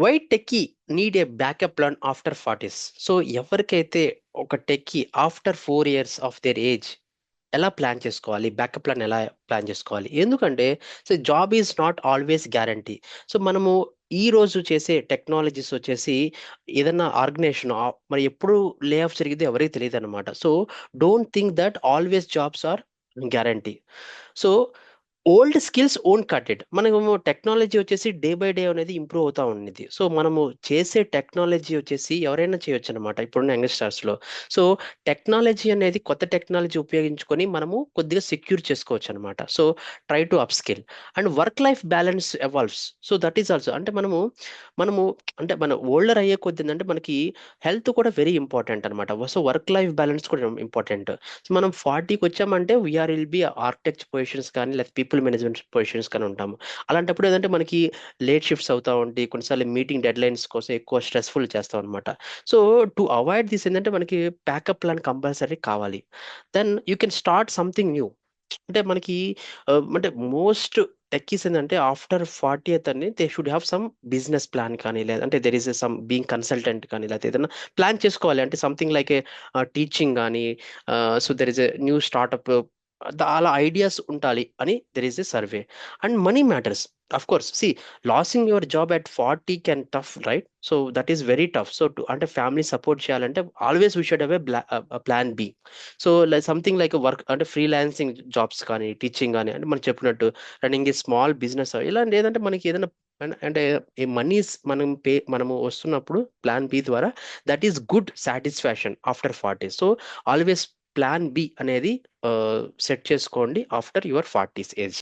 Why techie need a backup plan after 40s? So ఎవరికైతే ఒక techie after 4 years of their age ఎలా plan చేసుకోవాలి, backup plan ఎలా plan చేసుకోవాలి? ఎందుకంటే so job is not always guarantee. So మనము ఈ రోజు చేసే టెక్నాలజీస్ వచ్చేసి ఏదన్నా ఆర్గనైజేషన్ మరి ఎప్పుడు లే ఆఫ్ జరిగితే ఎవరికి తెలియదు అనమాట. So don't think that always jobs are guarantee. So old skills won't cut it. మనము టెక్నాలజీ వచ్చేసి డే బై డే అనేది ఇంప్రూవ్ అవుతా ఉండేది. సో మనము చేసే టెక్నాలజీ వచ్చేసి ఎవరైనా చేయొచ్చు అనమాట ఇప్పుడున్న యంగ్స్టర్స్ లో. సో టెక్నాలజీ అనేది కొత్త టెక్నాలజీ ఉపయోగించుకొని మనము కొద్దిగా సెక్యూర్ చేసుకోవచ్చు అనమాట. So try to up skill and work life balance evolves. So that is also అంటే మనము అంటే మన ఓల్డర్ అయ్యే కొద్ది ఏంటంటే మనకి హెల్త్ కూడా వెరీ ఇంపార్టెంట్ అనమాట. సో వర్క్ లైఫ్ బ్యాలెన్స్ కూడా ఇంపార్టెంట్. సో మనం 40కి వచ్చామంటే we are will be architect positions కానీ లేదా పీపుల్ మేనేజ్మెంట్ పొజిషన్స్ కానీ ఉంటాము. అలాంటప్పుడు ఏంటంటే మనకి లేట్ షిఫ్ట్స్ అవుతా ఉంటాయి, కొన్నిసార్లు మీటింగ్ డెడ్ లైన్స్ కోసం ఎక్కువ స్ట్రెస్ఫుల్ చేస్తాం అనమాట. సో టు అవాయిడ్ దిస్ ఏంటంటే మనకి బ్యాకప్ ప్లాన్ కంపల్సరీ కావాలి. Then you can start something new. అంటే మనకి అంటే మోస్ట్ టెక్కీస్ ఏంటంటే ఆఫ్టర్ 40th అని they should have some business plan కానీ, లేదంటే there is some being consultant కానీ, లేకపోతే ఏదైనా ప్లాన్ చేసుకోవాలి. అంటే సంథింగ్ లైక్ ఏ టీచింగ్ కానీ, so there is a new startup, అలా ఐడియాస్ ఉండాలి అని there is a survey. And money matters of course. See losing your job at 40 can tough, right? So that is very tough. So అంటే family support చేయాలంటే always we should have a plan B. So like something like work అంటే freelancing jobs కానీ, teaching కానీ, అంటే మనం చెప్పినట్టు running a small business ఇలాంటి ఏదంటే మనకి ఏదైనా అంటే ఈ మనీస్ మనము వస్తున్నప్పుడు ప్లాన్ బి ద్వారా that is good satisfaction after 40. So always plan B అనేది సెట్ చేసుకోండి ఆఫ్టర్ యువర్ 40s ఏజ్.